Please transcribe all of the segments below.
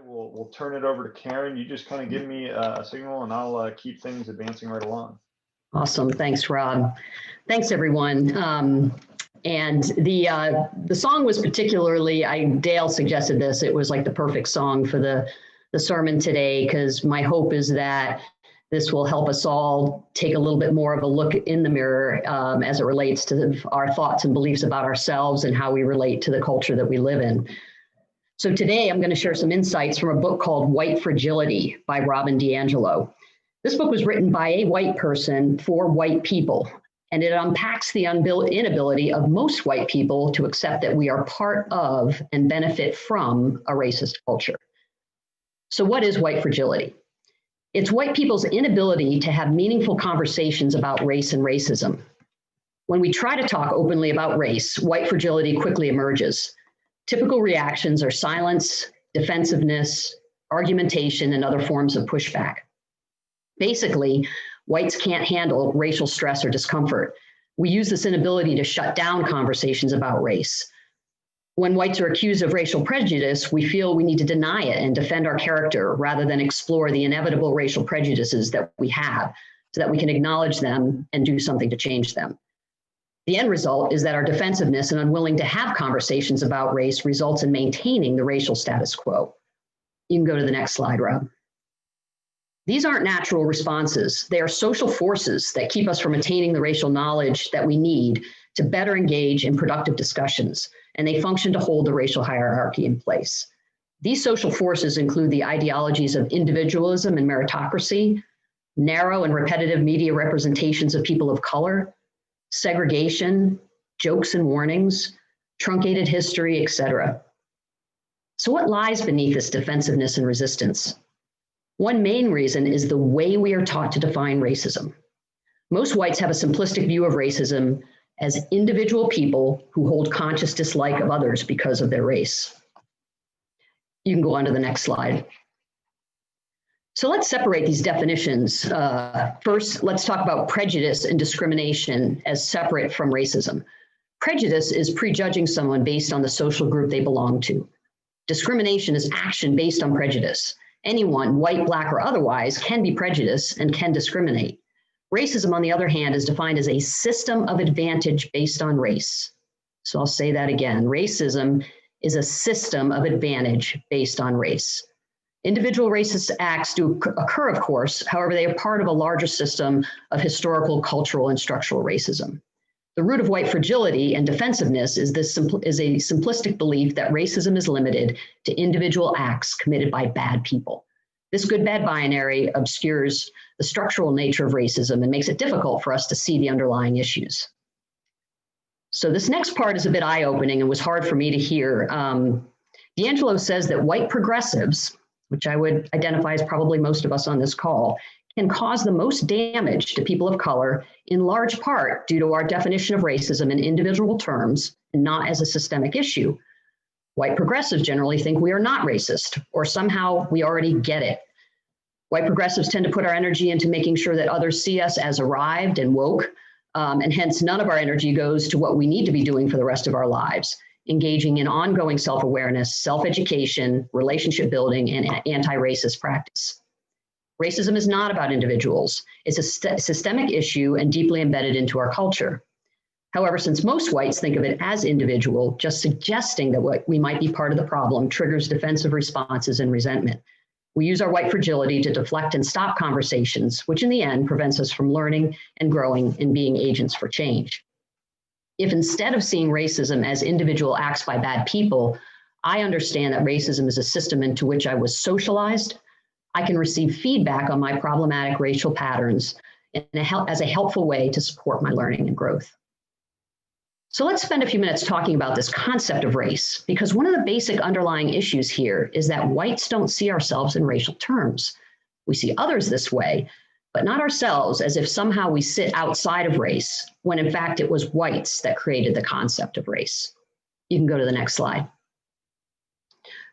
we'll turn it over to Karen. You just kind of give me a signal and I'll keep things advancing right along. Awesome. Thanks, Rob. Thanks, everyone. And the song was particularly, Dale suggested this, it was like the perfect song for the sermon today, because my hope is that this will help us all take a little bit more of a look in the mirror as it relates to our thoughts and beliefs about ourselves and how we relate to the culture that we live in. So today I'm going to share some insights from a book called White Fragility by Robin DiAngelo. This book was written by a white person for white people, and it unpacks the inability of most white people to accept that we are part of and benefit from a racist culture. So what is white fragility? It's white people's inability to have meaningful conversations about race and racism. When we try to talk openly about race, white fragility quickly emerges. Typical reactions are silence, defensiveness, argumentation, and other forms of pushback. Basically, whites can't handle racial stress or discomfort. We use this inability to shut down conversations about race. When whites are accused of racial prejudice, we feel we need to deny it and defend our character rather than explore the inevitable racial prejudices that we have so that we can acknowledge them and do something to change them. The end result is that our defensiveness and unwilling to have conversations about race results in maintaining the racial status quo. You can go to the next slide, Rob. These aren't natural responses. They are social forces that keep us from attaining the racial knowledge that we need to better engage in productive discussions, and they function to hold the racial hierarchy in place. These social forces include the ideologies of individualism and meritocracy, narrow and repetitive media representations of people of color, segregation, jokes and warnings, truncated history, etc. So what lies beneath this defensiveness and resistance? One main reason is the way we are taught to define racism. Most whites have a simplistic view of racism as individual people who hold conscious dislike of others because of their race. You can go on to the next slide. So let's separate these definitions. First, let's talk about prejudice and discrimination as separate from racism. Prejudice is prejudging someone based on the social group they belong to. Discrimination is action based on prejudice. Anyone, white, black, or otherwise, can be prejudiced and can discriminate. Racism, on the other hand, is defined as a system of advantage based on race. So I'll say that again. Racism is a system of advantage based on race. Individual racist acts do occur, of course. However, they are part of a larger system of historical, cultural, and structural racism. The root of white fragility and defensiveness is a simplistic belief that racism is limited to individual acts committed by bad people. This good-bad binary obscures the structural nature of racism and makes it difficult for us to see the underlying issues. So this next part is a bit eye-opening and was hard for me to hear. DiAngelo says that white progressives, which I would identify as probably most of us on this call, can cause the most damage to people of color, in large part due to our definition of racism in individual terms and not as a systemic issue. White progressives generally think we are not racist, or somehow we already get it. White progressives tend to put our energy into making sure that others see us as arrived and woke, and hence none of our energy goes to what we need to be doing for the rest of our lives, engaging in ongoing self-awareness, self-education, relationship building, and anti-racist practice. Racism is not about individuals. It's a systemic issue and deeply embedded into our culture. However, since most whites think of it as individual, just suggesting that we might be part of the problem triggers defensive responses and resentment. We use our white fragility to deflect and stop conversations, which in the end prevents us from learning and growing and being agents for change. If instead of seeing racism as individual acts by bad people, I understand that racism is a system into which I was socialized, I can receive feedback on my problematic racial patterns as a helpful way to support my learning and growth. So let's spend a few minutes talking about this concept of race, because one of the basic underlying issues here is that whites don't see ourselves in racial terms. We see others this way, but not ourselves, as if somehow we sit outside of race, when in fact it was whites that created the concept of race. You can go to the next slide.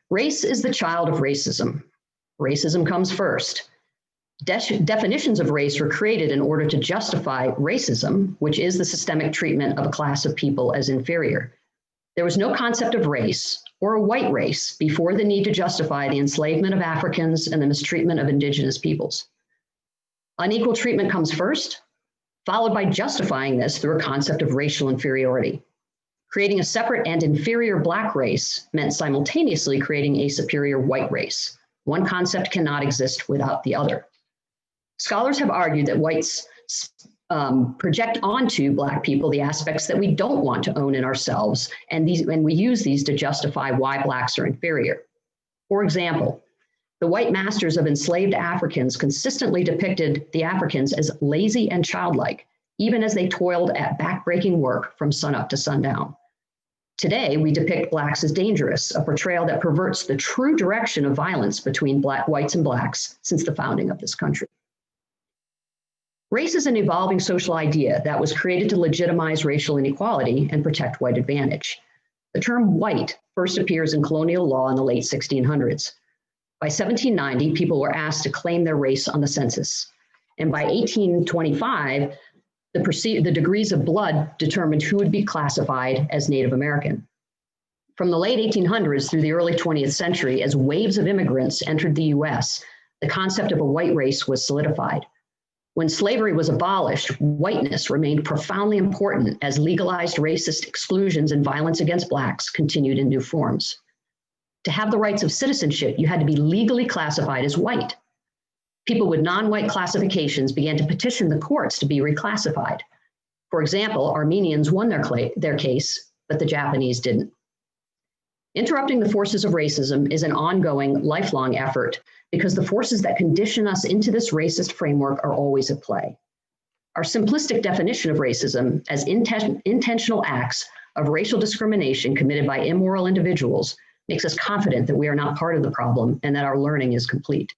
Race is the child of racism. Racism comes first. Definitions of race were created in order to justify racism, which is the systemic treatment of a class of people as inferior. There was no concept of race or a white race before the need to justify the enslavement of Africans and the mistreatment of indigenous peoples. Unequal treatment comes first, followed by justifying this through a concept of racial inferiority. Creating a separate and inferior Black race meant simultaneously creating a superior white race. One concept cannot exist without the other. Scholars have argued that whites project onto Black people the aspects that we don't want to own in ourselves, and we use these to justify why Blacks are inferior. For example, the white masters of enslaved Africans consistently depicted the Africans as lazy and childlike, even as they toiled at backbreaking work from sunup to sundown. Today, we depict Blacks as dangerous, a portrayal that perverts the true direction of violence between whites and Blacks since the founding of this country. Race is an evolving social idea that was created to legitimize racial inequality and protect white advantage. The term white first appears in colonial law in the late 1600s. By 1790, people were asked to claim their race on the census. And by 1825, the degrees of blood determined who would be classified as Native American. From the late 1800s through the early 20th century, as waves of immigrants entered the US, the concept of a white race was solidified. When slavery was abolished, whiteness remained profoundly important as legalized racist exclusions and violence against Blacks continued in new forms. To have the rights of citizenship, you had to be legally classified as white. People with non-white classifications began to petition the courts to be reclassified. For example, Armenians won their case, but the Japanese didn't. Interrupting the forces of racism is an ongoing, lifelong effort because the forces that condition us into this racist framework are always at play. Our simplistic definition of racism as intentional acts of racial discrimination committed by immoral individuals makes us confident that we are not part of the problem and that our learning is complete.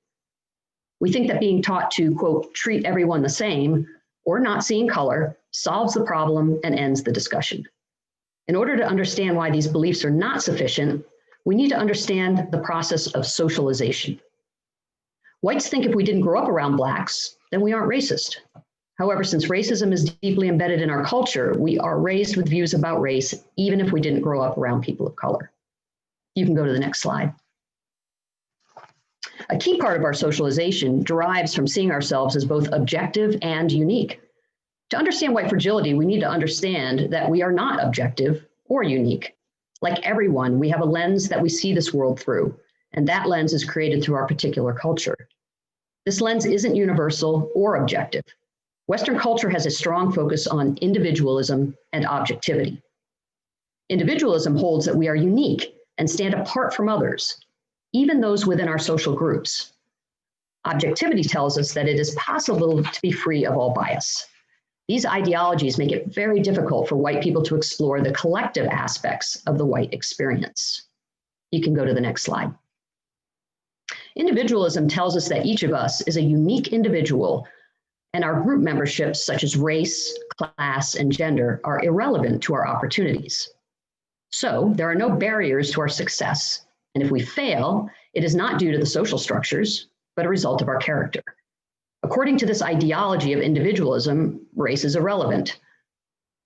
We think that being taught to, quote, treat everyone the same or not seeing color solves the problem and ends the discussion. In order to understand why these beliefs are not sufficient, we need to understand the process of socialization. Whites think if we didn't grow up around Blacks, then we aren't racist. However, since racism is deeply embedded in our culture, we are raised with views about race, even if we didn't grow up around people of color. You can go to the next slide. A key part of our socialization derives from seeing ourselves as both objective and unique. To understand white fragility, we need to understand that we are not objective or unique. Like everyone, we have a lens that we see this world through, and that lens is created through our particular culture. This lens isn't universal or objective. Western culture has a strong focus on individualism and objectivity. Individualism holds that we are unique and stand apart from others, even those within our social groups. Objectivity tells us that it is possible to be free of all bias. These ideologies make it very difficult for white people to explore the collective aspects of the white experience. You can go to the next slide. Individualism tells us that each of us is a unique individual, and our group memberships, such as race, class, and gender, are irrelevant to our opportunities. So there are no barriers to our success. And if we fail, it is not due to the social structures, but a result of our character. According to this ideology of individualism, race is irrelevant.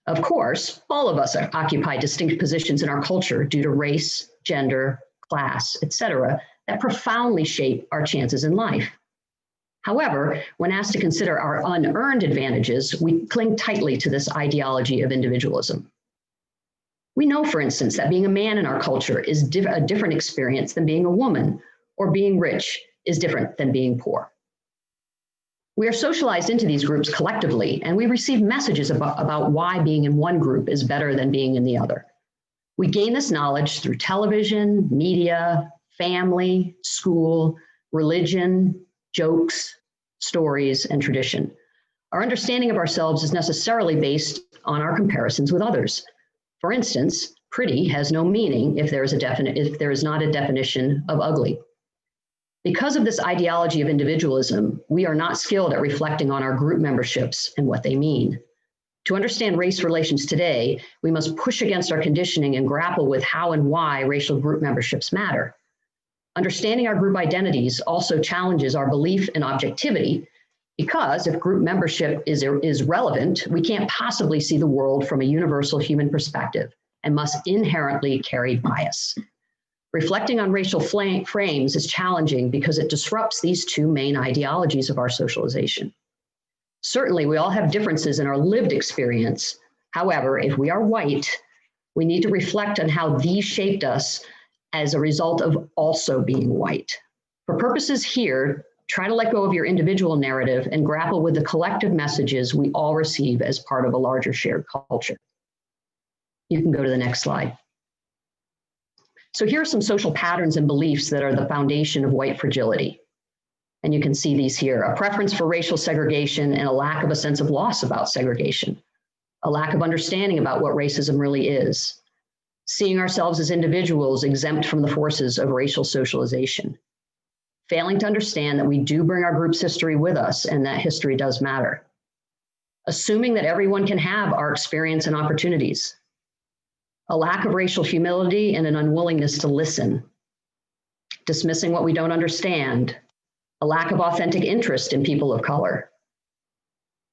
Of course, all of us occupy distinct positions in our culture due to race, gender, class, etc., that profoundly shape our chances in life. However, when asked to consider our unearned advantages, we cling tightly to this ideology of individualism. We know, for instance, that being a man in our culture is a different experience than being a woman, or being rich is different than being poor. We are socialized into these groups collectively, and we receive messages about why being in one group is better than being in the other. We gain this knowledge through television, media, family, school, religion, jokes, stories, and tradition. Our understanding of ourselves is necessarily based on our comparisons with others. For instance, pretty has no meaning if there is not a definition of ugly. Because of this ideology of individualism, we are not skilled at reflecting on our group memberships and what they mean. To understand race relations today, we must push against our conditioning and grapple with how and why racial group memberships matter. Understanding our group identities also challenges our belief in objectivity, because if group membership is relevant, we can't possibly see the world from a universal human perspective, and must inherently carry bias. Reflecting on racial frames is challenging because it disrupts these two main ideologies of our socialization. Certainly, we all have differences in our lived experience. However, if we are white, we need to reflect on how these shaped us as a result of also being white. For purposes here, try to let go of your individual narrative and grapple with the collective messages we all receive as part of a larger shared culture. You can go to the next slide. So here are some social patterns and beliefs that are the foundation of white fragility. And you can see these here: a preference for racial segregation and a lack of a sense of loss about segregation, a lack of understanding about what racism really is, seeing ourselves as individuals exempt from the forces of racial socialization, failing to understand that we do bring our group's history with us and that history does matter, assuming that everyone can have our experience and opportunities, a lack of racial humility and an unwillingness to listen, dismissing what we don't understand, a lack of authentic interest in people of color,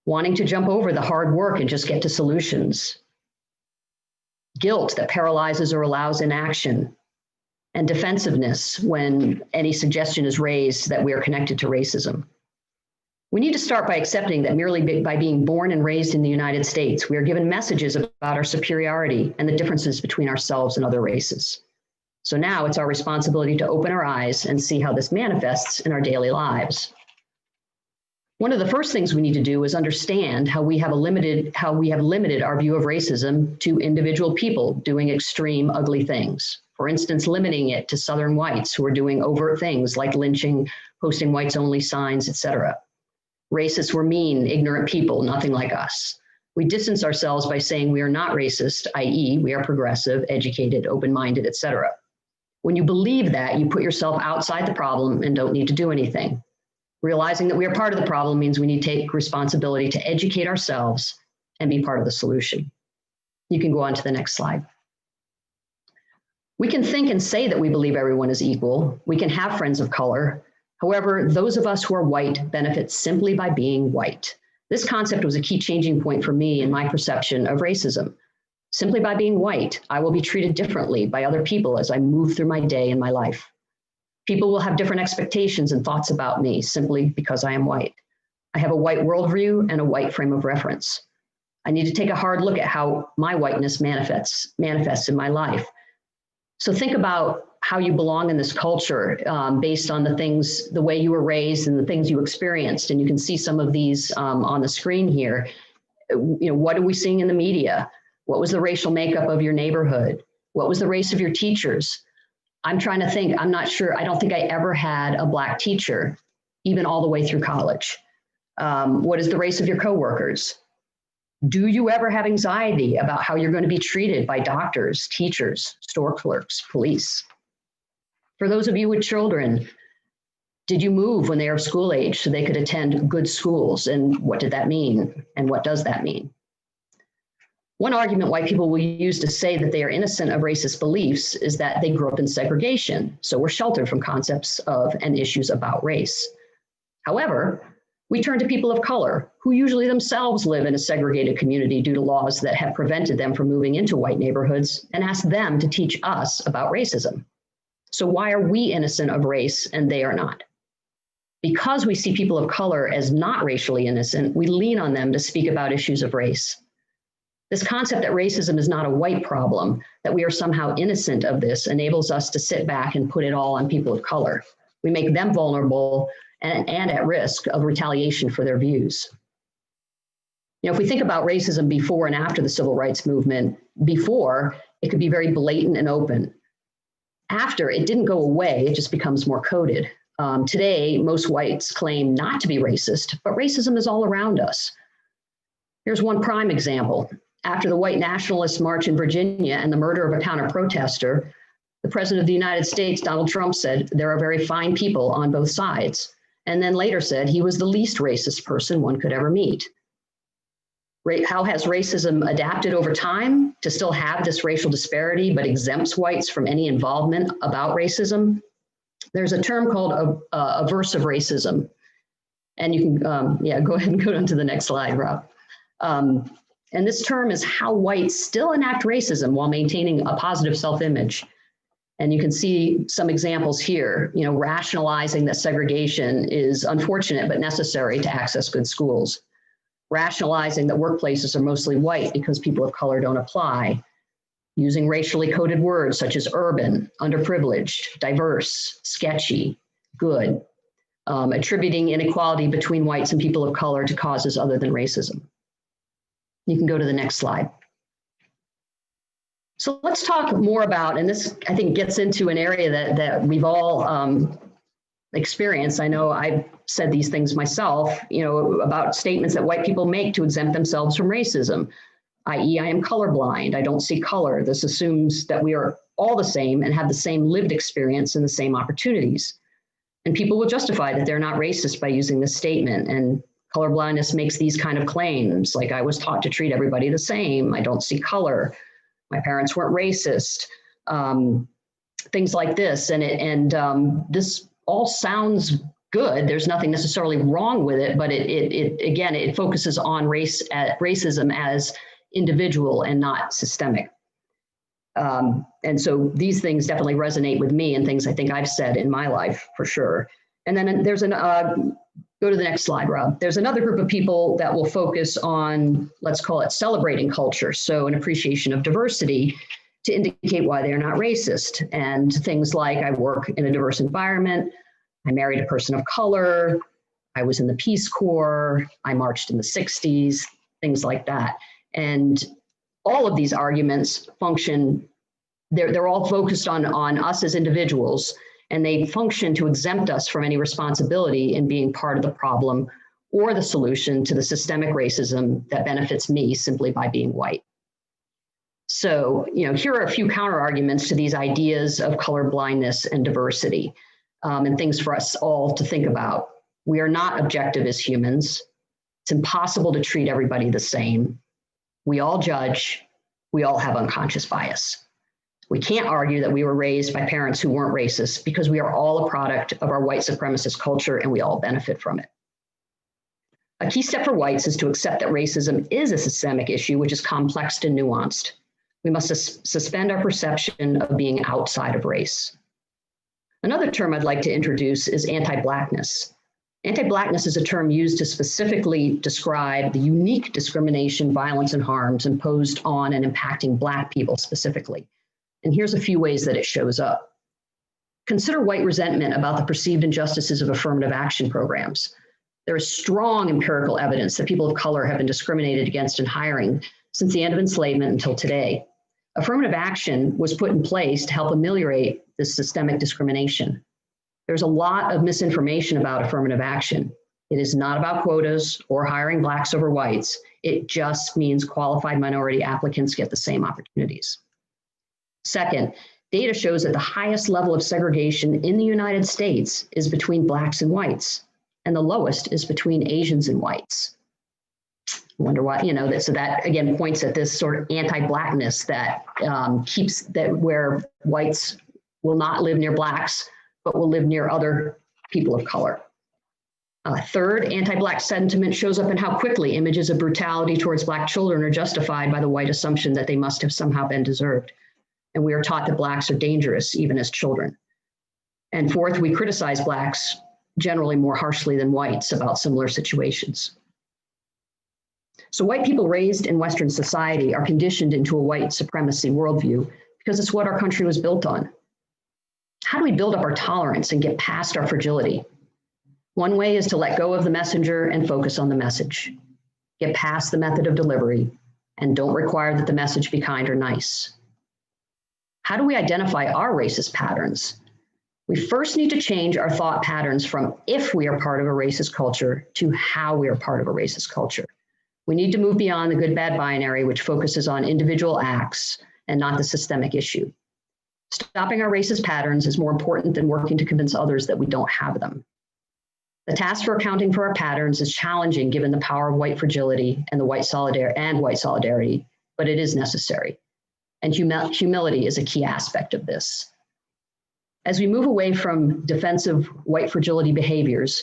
wanting to jump over the hard work and just get to solutions, guilt that paralyzes or allows inaction, and defensiveness when any suggestion is raised that we are connected to racism. We need to start by accepting that merely by being born and raised in the United States, we are given messages about our superiority and the differences between ourselves and other races. So now it's our responsibility to open our eyes and see how this manifests in our daily lives. One of the first things we need to do is understand how we have limited our view of racism to individual people doing extreme, ugly things. For instance, limiting it to Southern whites who are doing overt things like lynching, posting whites only signs, etc. Racists were mean, ignorant people, nothing like us. We distance ourselves by saying we are not racist, i.e., we are progressive, educated, open-minded, etc. When you believe that, you put yourself outside the problem and don't need to do anything. Realizing that we are part of the problem means we need to take responsibility to educate ourselves and be part of the solution. You can go on to the next slide. We can think and say that we believe everyone is equal. We can have friends of color. However, those of us who are white benefit simply by being white. This concept was a key changing point for me in my perception of racism. Simply by being white, I will be treated differently by other people as I move through my day and my life. People will have different expectations and thoughts about me simply because I am white. I have a white worldview and a white frame of reference. I need to take a hard look at how my whiteness manifests in my life. So think about how you belong in this culture based on the way you were raised and the things you experienced. And you can see some of these on the screen here. What are we seeing in the media? What was the racial makeup of your neighborhood? What was the race of your teachers? I'm trying to think, I'm not sure. I don't think I ever had a Black teacher, even all the way through college. What is the race of your coworkers? Do you ever have anxiety about how you're going to be treated by doctors, teachers, store clerks, police? For those of you with children, did you move when they are school age so they could attend good schools? And what did that mean? And what does that mean? One argument white people will use to say that they are innocent of racist beliefs is that they grew up in segregation, so we're sheltered from concepts of and issues about race. However, we turn to people of color who usually themselves live in a segregated community due to laws that have prevented them from moving into white neighborhoods and ask them to teach us about racism. So why are we innocent of race and they are not? Because we see people of color as not racially innocent, we lean on them to speak about issues of race. This concept that racism is not a white problem, that we are somehow innocent of this, enables us to sit back and put it all on people of color. We make them vulnerable and at risk of retaliation for their views. If we think about racism before and after the civil rights movement, before, it could be very blatant and open. After, it didn't go away, it just becomes more coded. Today, most whites claim not to be racist, but racism is all around us. Here's one prime example. After the white nationalist march in Virginia and the murder of a counter-protester, the president of the United States, Donald Trump, said there are very fine people on both sides, and then later said he was the least racist person one could ever meet. How has racism adapted over time to still have this racial disparity but exempts whites from any involvement about racism? There's a term called aversive racism. And you can, go ahead and go on to the next slide, Rob. And this term is how whites still enact racism while maintaining a positive self-image. And you can see some examples here, rationalizing that segregation is unfortunate but necessary to access good schools. Rationalizing that workplaces are mostly white because people of color don't apply. Using racially coded words such as urban, underprivileged, diverse, sketchy, good. Attributing inequality between whites and people of color to causes other than racism. You can go to the next slide. So let's talk more about, and this I think gets into an area that we've all experienced. I know I've said these things myself, about statements that white people make to exempt themselves from racism, i.e. I am colorblind, I don't see color. This assumes that we are all the same and have the same lived experience and the same opportunities. And people will justify that they're not racist by using this statement. And colorblindness makes these kind of claims, like I was taught to treat everybody the same, I don't see color, my parents weren't racist, things like this. And this all sounds good. There's nothing necessarily wrong with it, but it focuses on racism as individual and not systemic. And so these things definitely resonate with me and things I think I've said in my life for sure. And then there's go to the next slide, Rob. There's another group of people that will focus on, let's call it celebrating culture. So an appreciation of diversity to indicate why they are not racist. And things like I work in a diverse environment, I married a person of color, I was in the Peace Corps, I marched in the 60s, things like that. And all of these arguments function, they're all focused on us as individuals, and they function to exempt us from any responsibility in being part of the problem or the solution to the systemic racism that benefits me simply by being white. So, here are a few counter arguments to these ideas of colorblindness and diversity, and things for us all to think about. We are not objective as humans. It's impossible to treat everybody the same. We all judge. We all have unconscious bias. We can't argue that we were raised by parents who weren't racist because we are all a product of our white supremacist culture and we all benefit from it. A key step for whites is to accept that racism is a systemic issue, which is complex and nuanced. We must suspend our perception of being outside of race. Another term I'd like to introduce is anti-Blackness. Anti-Blackness is a term used to specifically describe the unique discrimination, violence, and harms imposed on and impacting Black people specifically. And here's a few ways that it shows up. Consider white resentment about the perceived injustices of affirmative action programs. There is strong empirical evidence that people of color have been discriminated against in hiring since the end of enslavement until today. Affirmative action was put in place to help ameliorate this systemic discrimination. There's a lot of misinformation about affirmative action. It is not about quotas or hiring Blacks over whites. It just means qualified minority applicants get the same opportunities. Second, data shows that the highest level of segregation in the United States is between Blacks and whites, and the lowest is between Asians and whites. I wonder why, so that again points at this sort of anti-Blackness that keeps that where whites will not live near Blacks, but will live near other people of color. Third, anti-Black sentiment shows up in how quickly images of brutality towards Black children are justified by the white assumption that they must have somehow been deserved. And we are taught that Blacks are dangerous, even as children. And fourth, we criticize Blacks generally more harshly than whites about similar situations. So white people raised in Western society are conditioned into a white supremacy worldview because it's what our country was built on. How do we build up our tolerance and get past our fragility? One way is to let go of the messenger and focus on the message. Get past the method of delivery and don't require that the message be kind or nice. How do we identify our racist patterns? We first need to change our thought patterns from if we are part of a racist culture to how we are part of a racist culture. We need to move beyond the good-bad binary, which focuses on individual acts and not the systemic issue. Stopping our racist patterns is more important than working to convince others that we don't have them. The task for accounting for our patterns is challenging given the power of white fragility and white solidarity, but it is necessary. And humility is a key aspect of this. As we move away from defensive white fragility behaviors,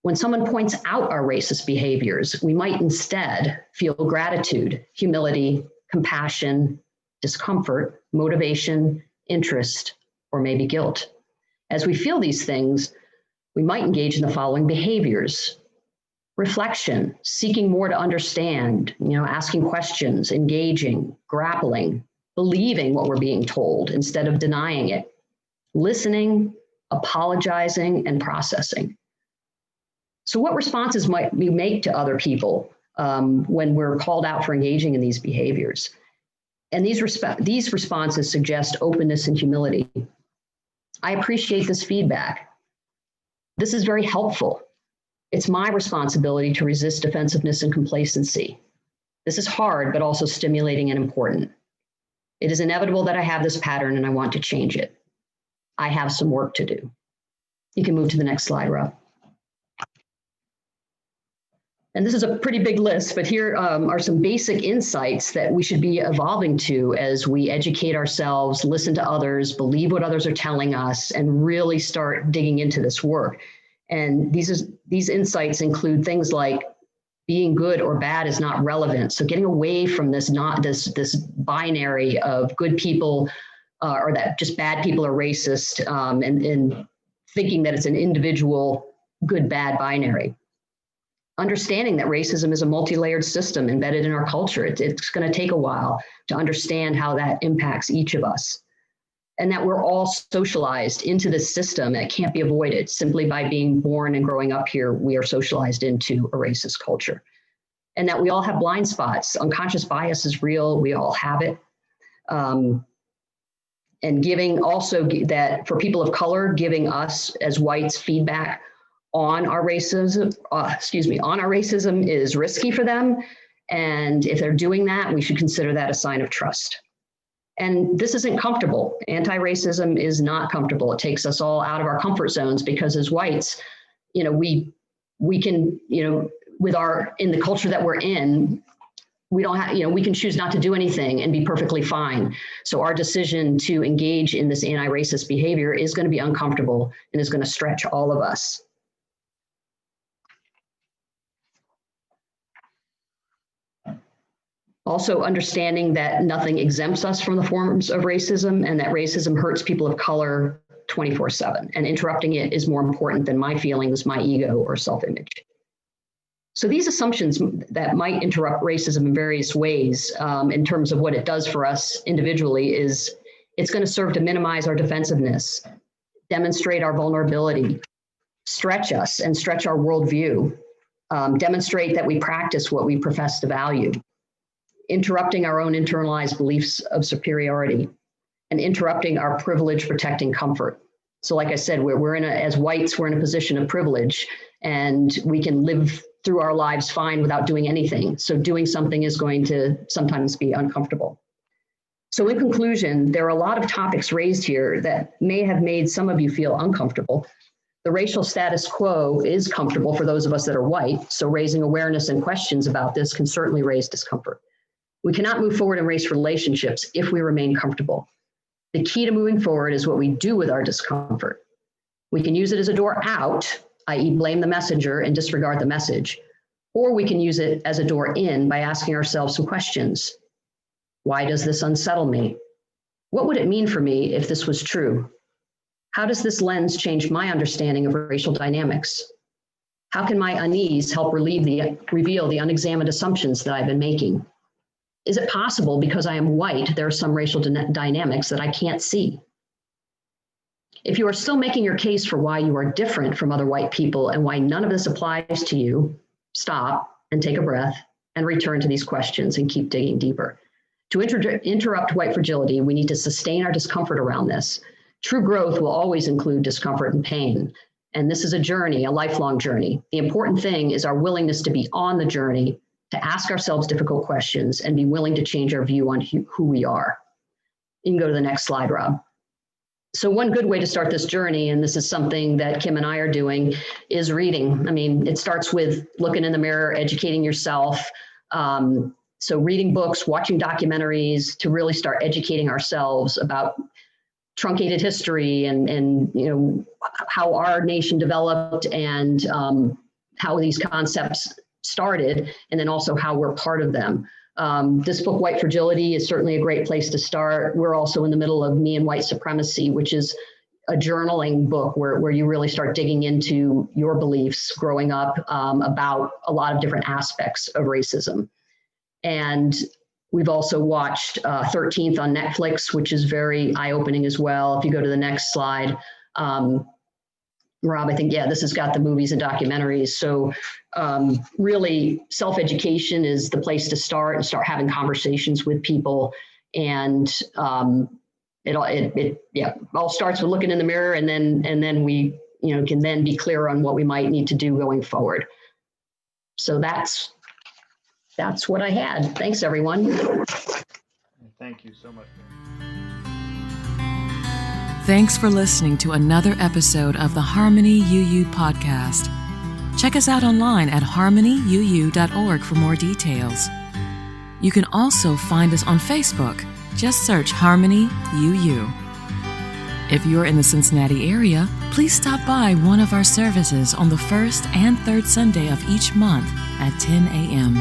When someone points out our racist behaviors, we might instead feel gratitude, humility, compassion, discomfort, motivation, interest, or maybe guilt. As we feel these things, we might engage in the following behaviors: reflection, seeking more to understand, asking questions, engaging, grappling, believing what we're being told instead of denying it, listening, apologizing, and processing. So what responses might we make to other people when we're called out for engaging in these behaviors? And these responses suggest openness and humility. I appreciate this feedback. This is very helpful. It's my responsibility to resist defensiveness and complacency. This is hard, but also stimulating and important. It is inevitable that I have this pattern and I want to change it. I have some work to do. You can move to the next slide, Rob. And this is a pretty big list, but here are some basic insights that we should be evolving to as we educate ourselves, listen to others, believe what others are telling us, and really start digging into this work. And these insights include things like being good or bad is not relevant. So getting away from this binary of good people or that just bad people are racist and thinking that it's an individual good-bad binary. Understanding that racism is a multi-layered system embedded in our culture. It's going to take a while to understand how that impacts each of us. And that we're all socialized into this system and it can't be avoided. Simply by being born and growing up here, we are socialized into a racist culture. And that we all have blind spots. Unconscious bias is real, we all have it. And giving also that for people of color, giving us as whites feedback on our racism, is risky for them. And if they're doing that, we should consider that a sign of trust. And this isn't comfortable. Anti-racism is not comfortable. It takes us all out of our comfort zones because as whites, we can, in the culture that we're in, we don't have, we can choose not to do anything and be perfectly fine. So our decision to engage in this anti-racist behavior is going to be uncomfortable and is going to stretch all of us. Also understanding that nothing exempts us from the forms of racism and that racism hurts people of color 24/7, and interrupting it is more important than my feelings, my ego, or self-image. So these assumptions that might interrupt racism in various ways in terms of what it does for us individually is it's going to serve to minimize our defensiveness, demonstrate our vulnerability, stretch us and stretch our worldview, demonstrate that we practice what we profess to value, interrupting our own internalized beliefs of superiority, and interrupting our privilege protecting comfort. So like I said, as whites, we're in a position of privilege and we can live through our lives fine without doing anything. So doing something is going to sometimes be uncomfortable. So in conclusion, there are a lot of topics raised here that may have made some of you feel uncomfortable. The racial status quo is comfortable for those of us that are white, so raising awareness and questions about this can certainly raise discomfort. We cannot move forward in race relationships if we remain comfortable. The key to moving forward is what we do with our discomfort. We can use it as a door out, i.e. blame the messenger and disregard the message, or we can use it as a door in by asking ourselves some questions. Why does this unsettle me? What would it mean for me if this was true? How does this lens change my understanding of racial dynamics? How can my unease help reveal the unexamined assumptions that I've been making? Is it possible because I am white, there are some racial dynamics that I can't see? If you are still making your case for why you are different from other white people and why none of this applies to you, stop and take a breath and return to these questions and keep digging deeper. To interrupt white fragility, we need to sustain our discomfort around this. True growth will always include discomfort and pain. And this is a journey, a lifelong journey. The important thing is our willingness to be on the journey, to ask ourselves difficult questions and be willing to change our view on who we are. You can go to the next slide, Rob. So one good way to start this journey, and this is something that Kim and I are doing, is reading. I mean, it starts with looking in the mirror, educating yourself. So reading books, watching documentaries to really start educating ourselves about truncated history and how our nation developed and how these concepts started, and then also how we're part of them. This book, White Fragility, is certainly a great place to start. We're also in the middle of Me and White Supremacy, which is a journaling book where you really start digging into your beliefs growing up about a lot of different aspects of racism. And we've also watched 13th on Netflix, which is very eye-opening as well. If you go to the next slide, Rob, I think, yeah, this has got the movies and documentaries. So really, self-education is the place to start and start having conversations with people. And it all starts with looking in the mirror, and then we can then be clear on what we might need to do going forward. So that's what I had. Thanks, everyone. Thank you so much. Thanks for listening to another episode of the Harmony UU podcast. Check us out online at harmonyuu.org for more details. You can also find us on Facebook. Just search Harmony UU. If you're in the Cincinnati area, please stop by one of our services on the first and third Sunday of each month at 10 a.m.